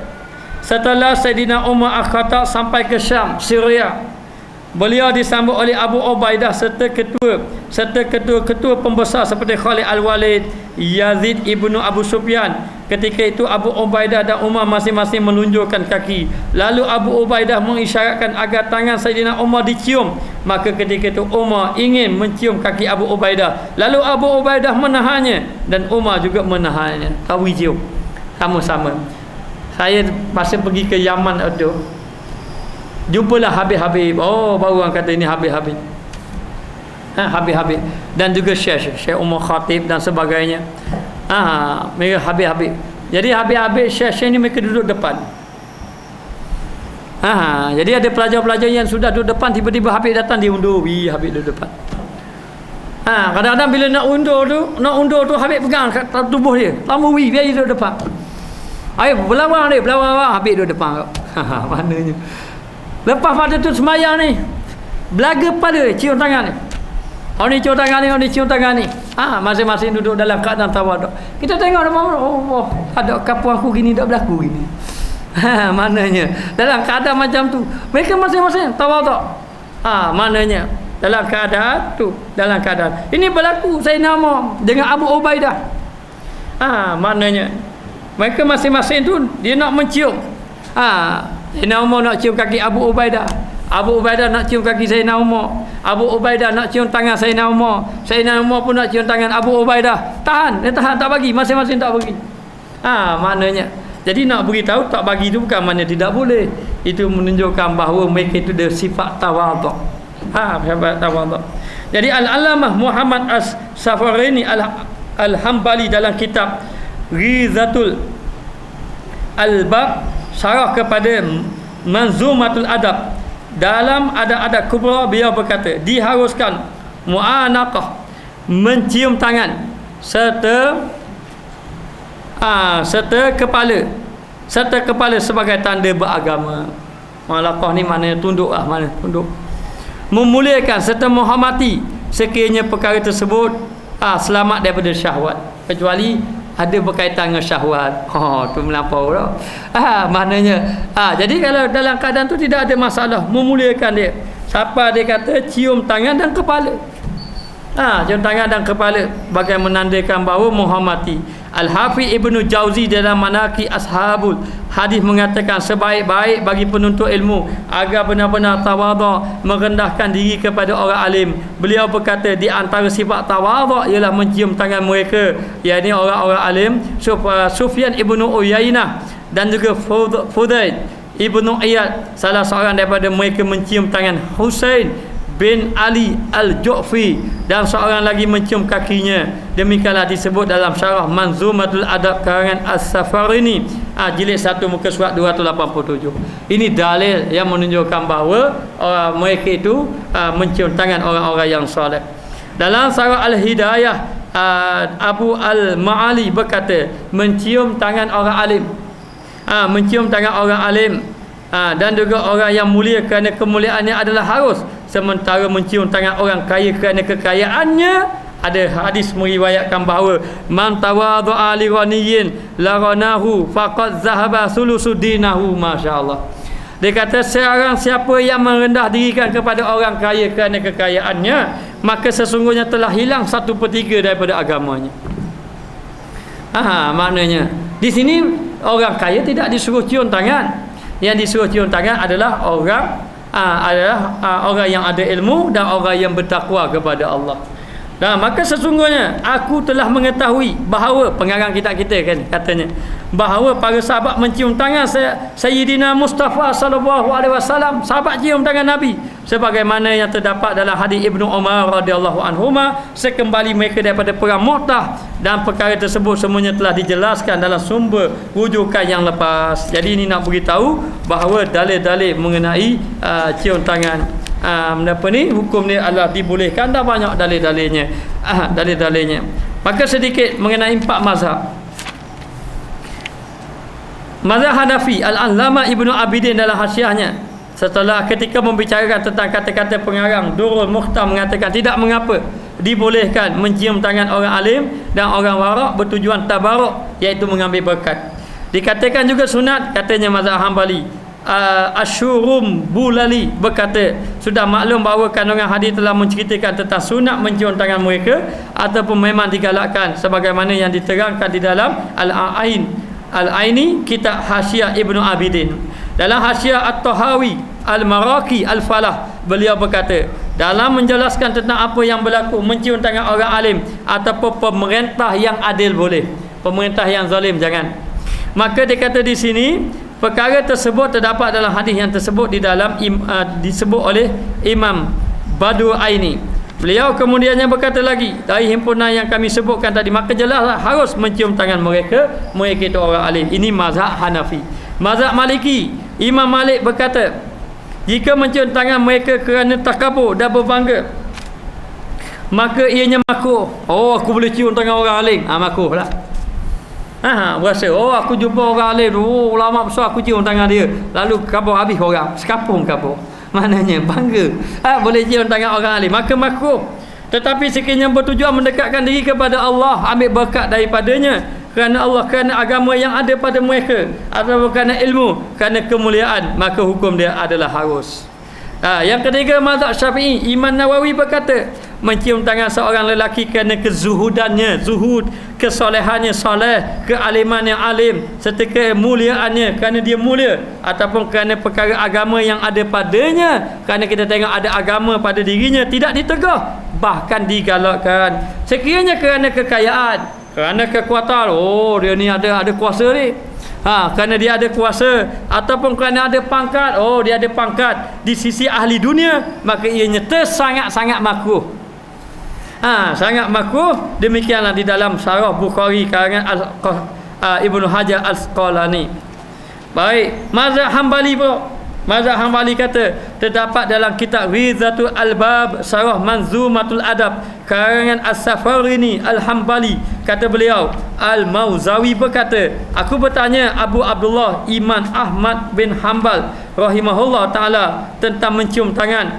setelah Sayyidina Umar Al-Khattab sampai ke Syam, Syria, beliau disambut oleh Abu Ubaidah serta ketua-ketua pembesar seperti Khalid Al-Walid, Yazid ibnu Abu Sufyan. Ketika itu Abu Ubaidah dan Umar masing-masing menunjukkan kaki. Lalu Abu Ubaidah mengisyaratkan agar tangan Sayyidina Umar dicium. Maka ketika itu Umar ingin mencium kaki Abu Ubaidah. Lalu Abu Ubaidah menahannya dan Umar juga menahannya. Tawijil. Sama-sama. Saya masa pergi ke Yaman itu, jumpalah Habib-Habib. Baru orang kata ini Habib-Habib. Habib-Habib. Dan juga Syekh Umar Khatib dan sebagainya. Mereka Habib-Habib. Jadi Habib-Habib Syekh ni mereka duduk depan. Jadi ada pelajar-pelajar yang sudah duduk depan, tiba-tiba Habib datang, dia undur. Habib duduk depan. Kadang-kadang bila nak undur tu Habib pegang kat tubuh dia. Lama biar dia duduk depan. Ayo berlawan Habib duduk depan. Mananya. Lepas pada tu sembahyang ni, belaga pada cium tangan ni. Orang ni cium tangan ni. Masing-masing duduk dalam keadaan tawaduk. Kita tengok ada kapuan aku gini, tak berlaku gini. Maknanya dalam keadaan macam tu, mereka masing-masing tawaduk. Maknanya dalam keadaan tu, ini berlaku Sayyidina Umar dengan Abu Ubaidah. Maknanya mereka masing-masing tu dia nak mencium. Sayyidina Umar nak cium kaki Abu Ubaidah. Abu Ubaidah nak cium kaki Sayyidina Umar. Abu Ubaidah nak cium tangan Sayyidina Umar. Sayyidina Umar pun nak cium tangan Abu Ubaidah. Tahan, tak bagi, masing-masing tak bagi. Maknanya, jadi nak beritahu tak bagi itu bukan makna tidak boleh. Itu menunjukkan bahawa mereka itu ada sifat tawaduk. Sifat tawaduk. Jadi Al-Allamah Muhammad As-Safarini Al-Hambali dalam kitab Ghizatul Albab, syarah kepada Manzumatul Adab, dalam adab-adab kubra, beliau berkata, diharuskan mu'anaqah, mencium tangan, serta kepala sebagai tanda beragama. Mu'allaqah ni maknanya tunduk lah, mana tunduk. Memuliakan serta menghormati sekiranya perkara tersebut selamat daripada syahwat, kecuali ada berkaitan dengan syahwat. Tu melampau dah. Maknanya jadi kalau dalam keadaan tu tidak ada masalah, memuliakan dia. Siapa dia kata cium tangan dan kepala. Cium tangan dan kepala bagai menandakan bahawa menghormati. Al-Hafiz Ibnu Jauzi dalam Manaqib Ashabul Hadis mengatakan sebaik-baik bagi penuntut ilmu agar benar-benar tawaduk, merendahkan diri kepada orang alim. Beliau berkata di antara sifat tawaduk ialah mencium tangan mereka, yakni orang-orang alim. Sufyan Ibnu Uyainah dan juga Fudail Ibnu Iyad, salah seorang daripada mereka mencium tangan Husain bin Ali Al-Ju'fi, dan seorang lagi mencium kakinya. Demikianlah disebut dalam syarah Manzumatul Adab karangan As-Safarini, jilid 1 muka surat 287. Ini dalil yang menunjukkan bahawa mereka itu mencium tangan orang-orang yang soleh. Dalam syarah Al-Hidayah, Abu Al-Ma'ali berkata mencium tangan orang alim, mencium tangan orang alim dan juga orang yang mulia kerana kemuliaannya adalah harus. Sementara mencium tangan orang kaya kerana kekayaannya, ada hadis meriwayatkan bahawa man tawadha'a li ghaniyyin la ghanahu faqad zahaba sulusu dinahu. Masya-Allah. Dia kata seorang siapa yang merendah dirikan kepada orang kaya kerana kekayaannya, maka sesungguhnya telah hilang 1/3 daripada agamanya. Maknanya di sini orang kaya tidak disuruh cium tangan. Yang disuruh cium tangan adalah orang orang yang ada ilmu dan orang yang bertakwa kepada Allah. Dan maka sesungguhnya aku telah mengetahui bahawa pengarang kitab kita kan katanya bahawa para sahabat mencium tangan Sayyidina Mustafa sallallahu alaihi wasallam, sahabat cium tangan Nabi, sebagaimana yang terdapat dalam hadis Ibnu Umar radhiyallahu anhuma sekembali mereka daripada perang Mu'tah, dan perkara tersebut semuanya telah dijelaskan dalam sumber rujukan yang lepas. Jadi ini nak beritahu bahawa dalil-dalil mengenai cium tangan hukum ni adalah dibolehkan, dah banyak dalil-dalilnya. Dalil-dalilnya. Maka sedikit mengenai 4 mazhab. Mazhab Hanafi, Al-Allama Ibnu Abidin dalam hasyiahnya, setelah ketika membicarakan tentang kata-kata pengarang Durrul Mukhtar, mengatakan tidak mengapa dibolehkan mencium tangan orang alim dan orang warak bertujuan tabaruk, iaitu mengambil berkat. Dikatakan juga sunat, katanya mazhab Hambali. Asyurum Bulali berkata sudah maklum bahawa kandungan hadis telah menceritakan tentang sunat mencium tangan mereka ataupun memang digalakkan, sebagaimana yang diterangkan di dalam Al-Aini kitab Hasyiah Ibnu Abidin. Dalam Hasyiah At-Tahawi Al-Maraqi Al-Falah, beliau berkata dalam menjelaskan tentang apa yang berlaku mencium tangan orang alim ataupun pemerintah yang adil boleh, pemerintah yang zalim jangan. Maka dia kata di sini perkara tersebut terdapat dalam hadis yang tersebut di dalam disebut oleh Imam Badru Aini. Beliau kemudiannya berkata lagi dari himpunan yang kami sebutkan tadi, maka jelaslah harus mencium tangan mereka itu orang alim. Ini mazhab Hanafi. Mazhab Maliki, Imam Malik berkata jika mencium tangan mereka kerana takabur dan berbangga, maka ianya makruh. Aku boleh cium tangan orang alim, makruh lah. Berasa aku jumpa orang alim, ulama besar, aku cium tangan dia, lalu kabur habis orang sekapung kabur. Maknanya bangga boleh cium tangan orang alim, maka makruh. Tetapi sekiranya bertujuan mendekatkan diri kepada Allah, ambil berkat daripadanya kerana Allah, kerana agama yang ada pada mereka, atau kerana ilmu, kerana kemuliaan, maka hukum dia adalah harus. Yang ketiga, mazhab Syafi'i, Imam Nawawi berkata mencium tangan seorang lelaki kerana kezuhudannya, zuhud, kesolehannya soleh, kealiman yang alim, serta kemuliaannya kerana dia mulia, ataupun kerana perkara agama yang ada padanya, kerana kita tengok ada agama pada dirinya, tidak ditegah, bahkan digalakkan. Sekiranya kerana kekayaan, kerana kekuatan, dia ni ada kuasa ni, kerana dia ada kuasa, ataupun kerana ada pangkat, dia ada pangkat di sisi ahli dunia, maka ianya tersangat-sangat makruh. Sangat makruh. Demikianlah di dalam Syarah Bukhari karangan Ibnu Hajar Al-Asqalani. Baik, mazhab Hambali pun Mazhab Hambali kata terdapat dalam kitab Rizatul Albab Sarah Manzumatul Adab karangan As-Safarini Al-Hambali, kata beliau, Al-Mauzawi berkata, aku bertanya Abu Abdullah Imam Ahmad bin Hanbal rahimahullah taala tentang mencium tangan.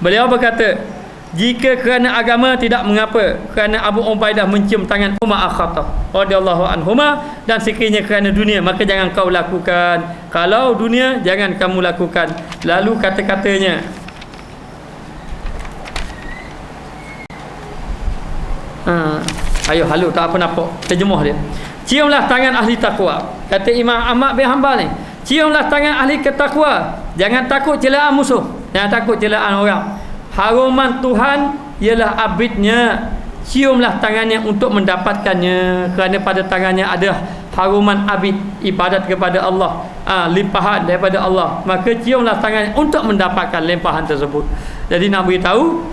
Beliau berkata, jika kerana agama tidak mengapa, kerana Abu Ubaidah mencium tangan Umar Al-Khattab radhiyallahu anhuma, dan sekiranya kerana dunia maka jangan kau lakukan. Kalau dunia jangan kamu lakukan. Lalu kata-katanya, ayo halu tak apa nampak terjemuh dia. Ciumlah tangan ahli takwa, kata Imam Ahmad bin Hanbal ni. Ciumlah tangan ahli ketakwa, jangan takut celaan musuh, jangan takut celaan orang. Haruman Tuhan ialah abidnya, ciumlah tangannya untuk mendapatkannya, kerana pada tangannya ada haruman abid, ibadat kepada Allah, limpahan daripada Allah, maka ciumlah tangannya untuk mendapatkan limpahan tersebut. Jadi nak beritahu,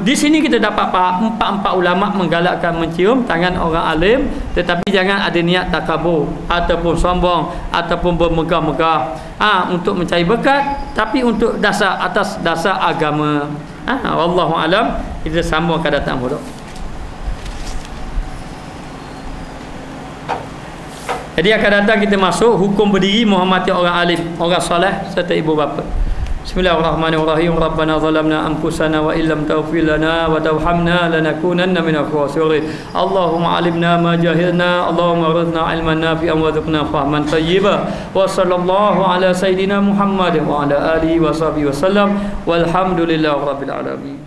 di sini kita dapat faham empat ulama menggalakkan mencium tangan orang alim, tetapi jangan ada niat takabur ataupun sombong ataupun bermegah-megah untuk mencari berkat, tapi untuk atas dasar agama. Wallahu alam. Kita sambung akan datang bodoh. Jadi akan datang kita masuk hukum berdiri menghormati orang alim, orang soleh serta ibu bapa. Bismillahirrahmanirrahim. Rabbana zalamna anfusana wa illam taghfir lana wa tarhamna lanakunanna minal khasirin. Allahumma alimna ma jahilna, Allahumma rizqna ilman nafi'an warzuqna fahman thayyiban. Wa sallallahu ala sayidina Muhammad wa ala alihi wa sahbihi wasallam. Walhamdulillahi rabbil alamin.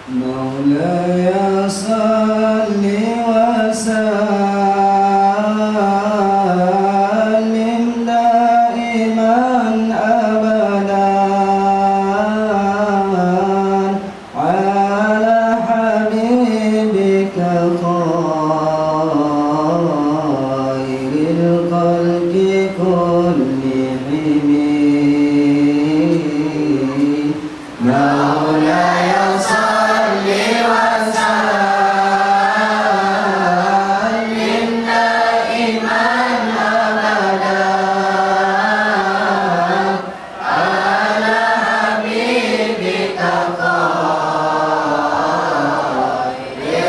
مولاي صل وسلم دائما أبدا على حبيبك خير الخلق كلهم مولاي صل وسلم دائما أبدا على حبيبك خير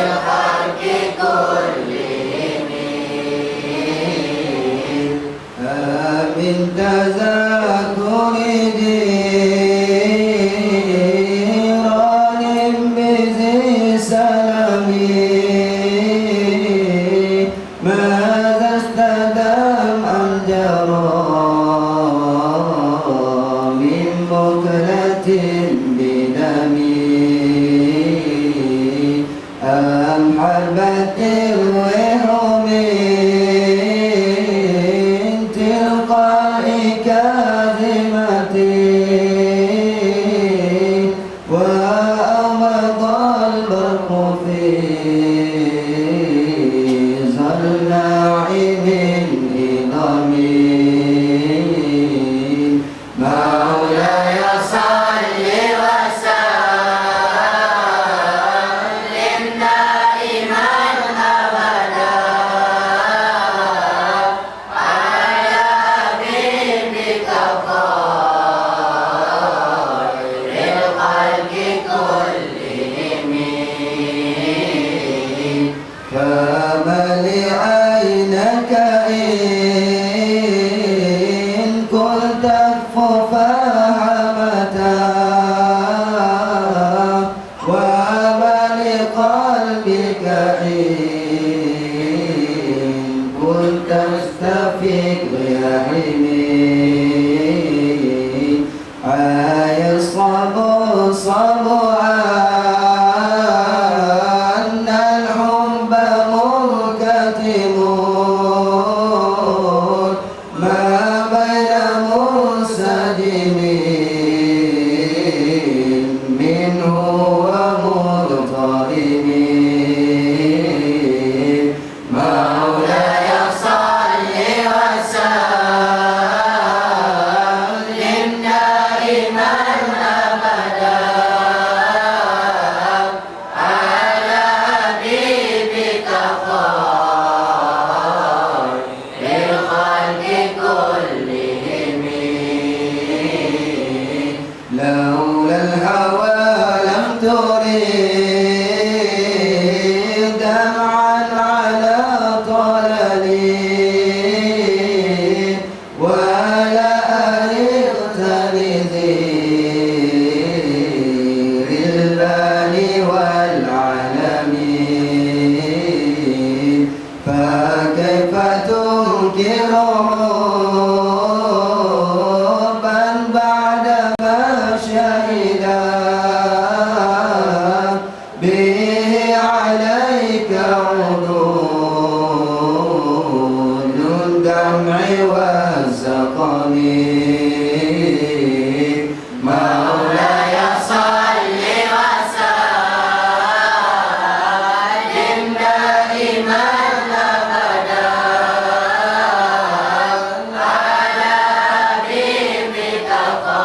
الخلق كلهم من تذاكر ديران بذي سلمي ماذا استدام أم جرى من مكلة بدمي أم حبت الريح من تلقاء كاذمة وأمضى البرق في زرناع من هضم مولاي صل وسلم دائما أبدا على حبيبك خير الخلق كلهم فمل عينك إن كنت فهمتا ومل قلبك إن كنت استفيق يحمي عاي الصبر أن الحب منكتم ما بين منسجم منه ومضطرب مولاي صل وسلم دائما أبدا على حبيبك خير الخلق كلهم لولا الهوى لم تريد دمعا على طللي ولا أرقت لذير البال والعلم فكيف تنكر حبا بعدما شهدا به عليك عدول الدمع والسقم مولاي صل وسلم دائما أبدا على حبيبك خير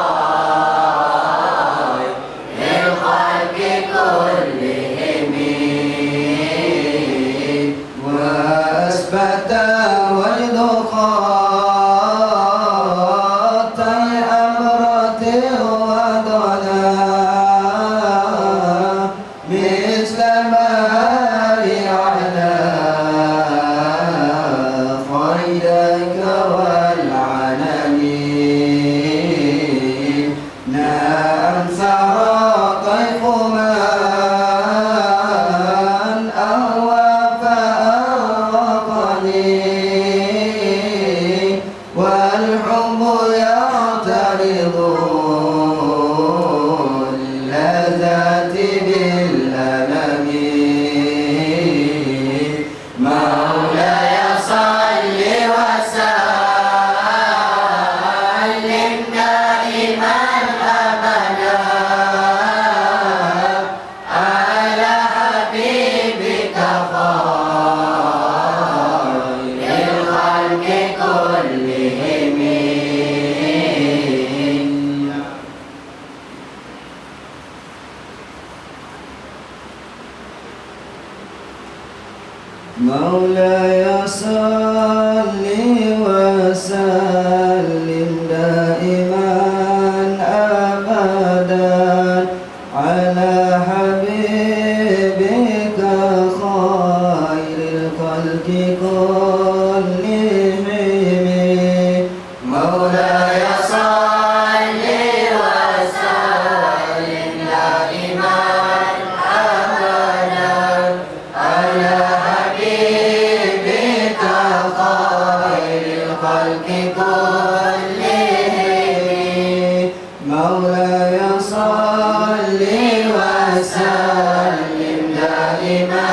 الخلق كلهم وأثبت وجد خاط الأمرة وضنا مثل ما على خيرك والعلم نعم سرى طيف ما بالألم مولاي صل وسلم دائما أبدا على حبيبك خير الخلق كلهم مولاي صل وسلم دائما أبدا على حبيبك خير الخلق كلهم مولاي صل وسلم دائما أبدا على حبيبك خير الخلق كلهم مولاي صل وسلم دائما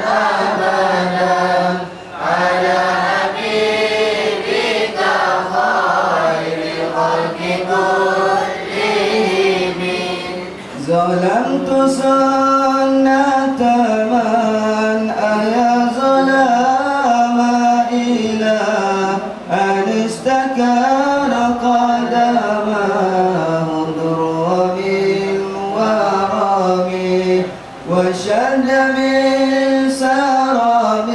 أبدا على حبيبك خير الخلق كلهم ظلمت سنة من أيا ظلام إلى أن استكان قدماه ضر من ورمي وشد من سرم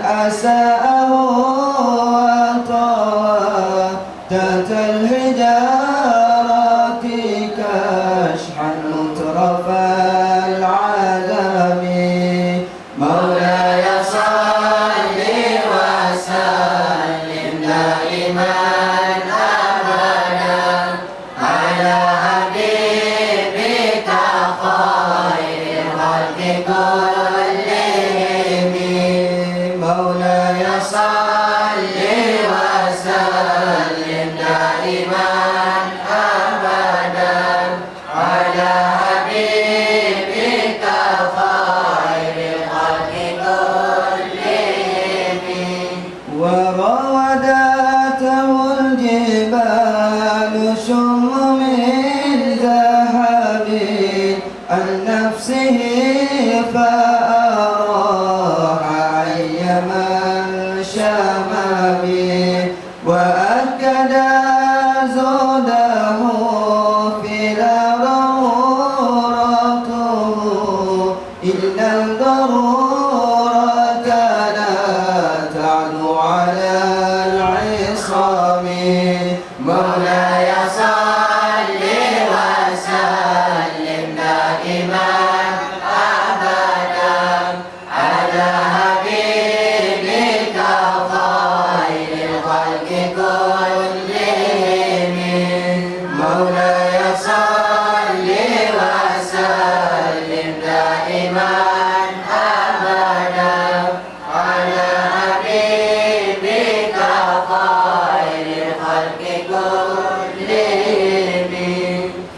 أساءه وطوى تحت الحجارة كشحا مترف العالم مولاي صل وسلم دائما أبدا على حبيبك خير الخلق كلهم مولاي صل وسلم دائما أبدا على حبيبك خير الخلق كلهم وراودته الجبال شم من ذهب عن نفسه فأراح عيما شمم وأكد زوده في ضرورته إن الضرورة لا تعلو على العصام مولاي صل وسلم دائما أبدا على حبيبك خير الخلق كلهم مولاي صل وسلم دائما أبدا على حبيبك خير الخلق كلهم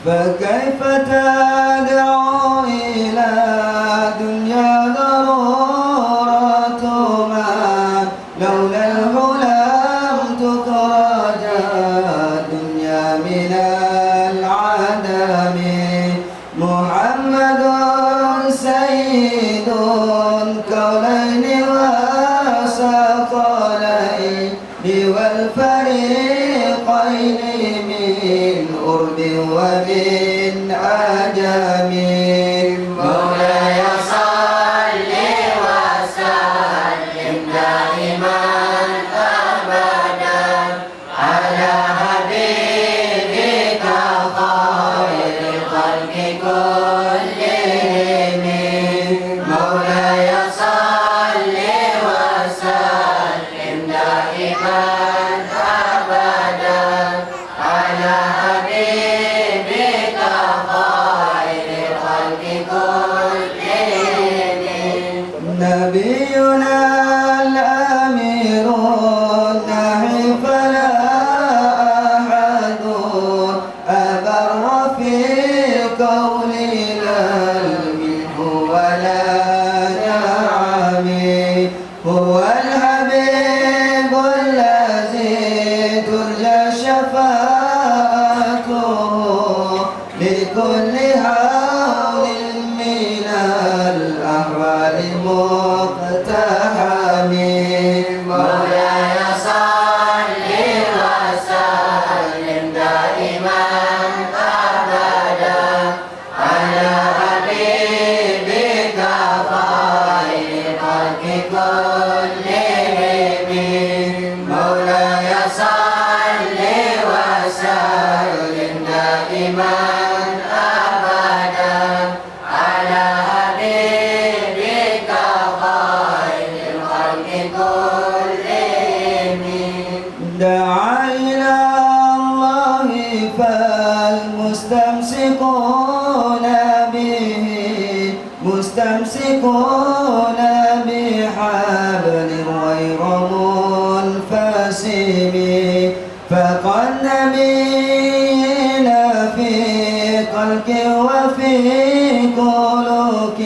فكيف تدعو إلى دنيا ضرورة ما لولا الهلام تخرج الدنيا من العدم محمد سيد كونين وثقلين والفريقين من أرض ومن عجم مولاي صل وسلم دائما أبدا على حبيبك خير الخلق كلهم مولاي صل وسلم دائما أبدا على حبيبك خير الخلق كلهم نبينا الأمير النهي فلا أحد أبر في قول لا مستمسكون بحبل غير منفسم فقد نبينا في خلق وفي خلق